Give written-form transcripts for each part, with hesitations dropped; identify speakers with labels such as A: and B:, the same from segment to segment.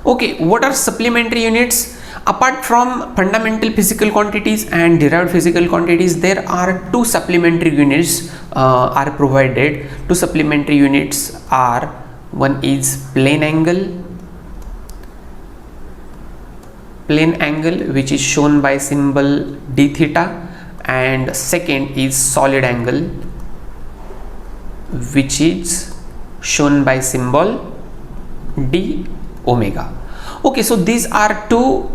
A: Okay, what are supplementary units? Apart from fundamental physical quantities and derived physical quantities, there are two supplementary units are provided. Two supplementary units are, one is plane angle which is shown by symbol d theta, and second is solid angle which is shown by symbol d omega. Okay, so these are two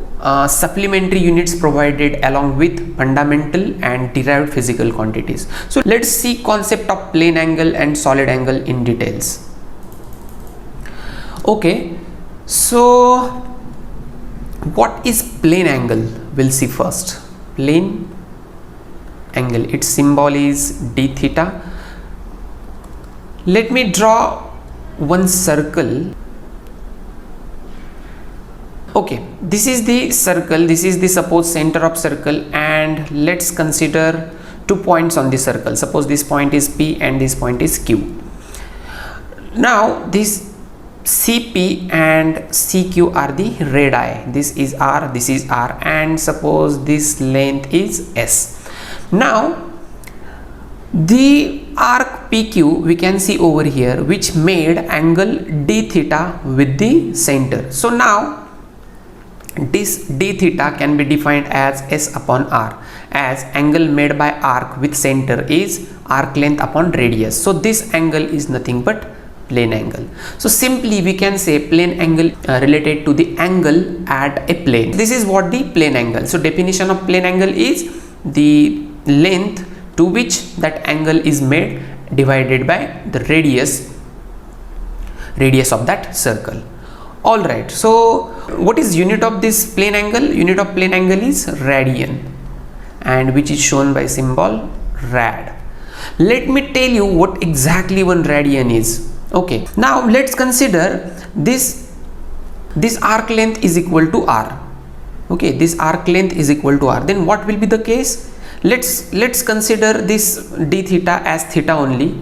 A: supplementary units provided along with fundamental and derived physical quantities. So let's see concept of plane angle and solid angle in details. Okay, so what is plane angle? We'll see first. Plane angle, its symbol is d theta. Let me draw one circle. Okay, this is the circle, this is the suppose center of circle, and let's consider 2 points on the circle. Suppose this point is P and this point is Q. Now this CP and CQ are the radii. This is R, this is R, and suppose this length is S. Now the arc PQ we can see over here, which made angle d theta with the center. So now this d theta can be defined as S upon R, as angle made by arc with center is arc length upon radius. So this angle is nothing but plane angle. So simply we can say plane angle related to the angle at a plane. This is what the plane angle. So definition of plane angle is the length to which that angle is made divided by the radius of that circle. All right, so what is unit of this plane angle? Unit of plane angle is radian, and which is shown by symbol rad. Let me tell you what exactly one radian is. Okay, now let's consider this arc length is equal to R. Okay, this arc length is equal to R. Then what will be the case? Let's consider this d theta as theta only.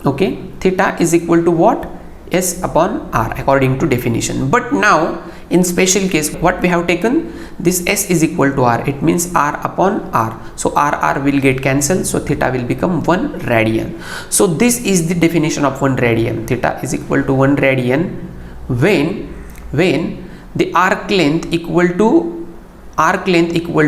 A: Okay, theta is equal to what? S upon R according to definition. But now in special case, what we have taken, this S is equal to R, it means R upon R. So R will get cancelled, so theta will become 1 radian. So this is the definition of 1 radian. Theta is equal to 1 radian when the arc length equal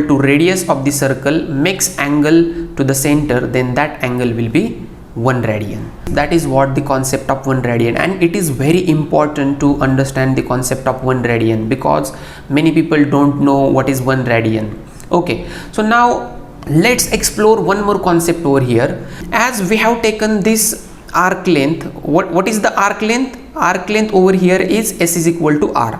A: to radius of the circle makes angle to the center, then that angle will be 1 radian. That is what the concept of 1 radian, and it is very important to understand the concept of 1 radian because many people don't know what is 1 radian. Okay, so now let's explore one more concept over here. As we have taken this arc length, what is the arc length? Arc length over here is S is equal to R.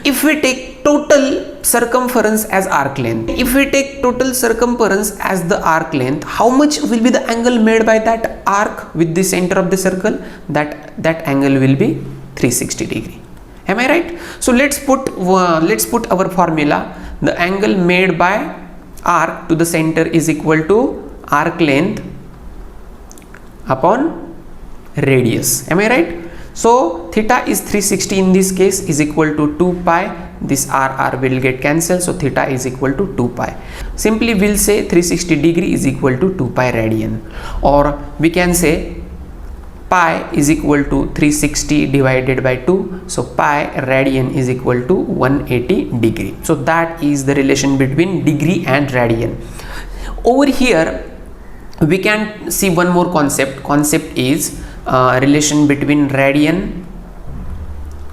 A: If we take total circumference as arc length, if we take total circumference as the arc length, how much will be the angle made by that arc with the center of the circle? That angle will be 360 degree. Am I right? So let's put our formula. The angle made by arc to the center is equal to arc length upon radius. Am I right? So theta is 360 in this case is equal to 2 pi. This R will get cancelled, so theta is equal to 2 pi. Simply we'll say 360 degree is equal to 2 pi radian, or we can say pi is equal to 360 divided by 2, so pi radian is equal to 180 degree. So that is the relation between degree and radian. Over here we can see one more concept is relation between radian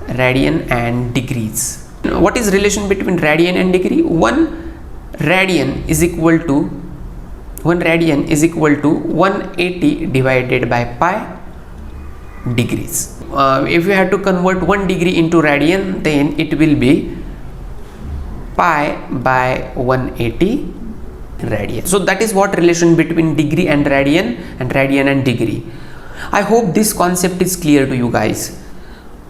A: and degrees. What is relation between radian and degree? 1 radian is equal to 180 divided by pi degrees. If we have to convert 1 degree into radian, then it will be pi by 180 radian. So that is what relation between degree and radian and degree. I hope this concept is clear to you guys.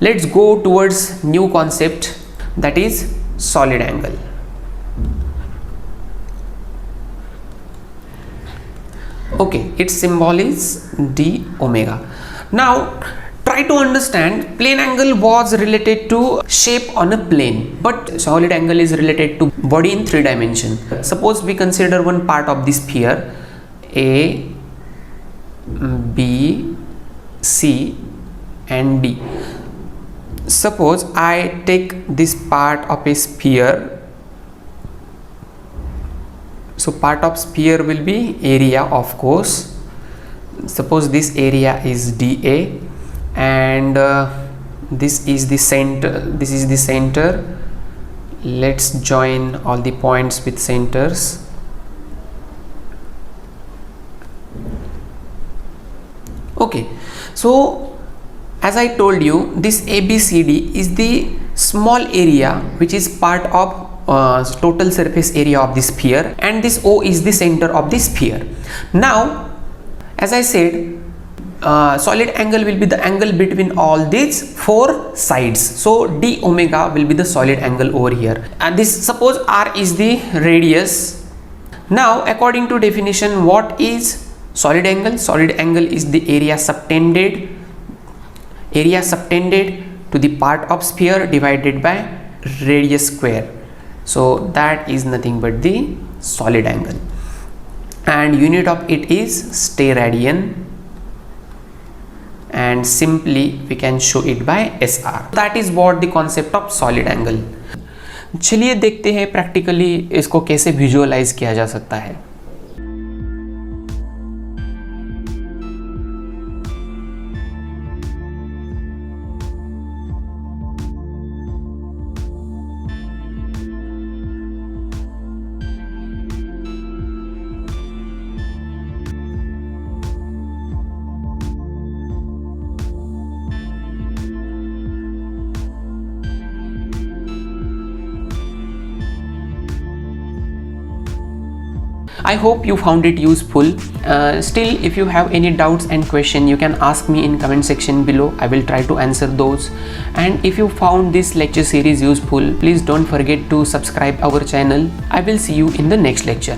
A: Let's go towards new concept, that is solid angle. Okay, its symbol is d omega. Now try try to understand, plane angle was related to shape on a plane, but solid angle is related to body in 3 dimension. Suppose we consider one part of the sphere, A, B, C and D. Suppose I take this part of a sphere. So part of sphere will be area, of course. Suppose this area is dA and this is the center. Let's join all the points with centers. Okay, so as I told you, this ABCD is the small area which is part of total surface area of the sphere, and this O is the center of the sphere. Now, as I said, solid angle will be the angle between all these 4 sides. So d omega will be the solid angle over here, and this, suppose r is the radius. Now according to definition, what is solid angle? Solid angle is the area subtended to the part of sphere divided by radius square. So that is nothing but the solid angle, and unit of it is steradian, and simply we can show it by SR. That is what the concept of solid angle. चलिए देखते हैं practically इसको कैसे visualise किया जा सकता है. I hope you found it useful. Still, if you have any doubts and question, you can ask me in comment section below. I will try to answer those. And if you found this lecture series useful, please don't forget to subscribe our channel. I will see you in the next lecture.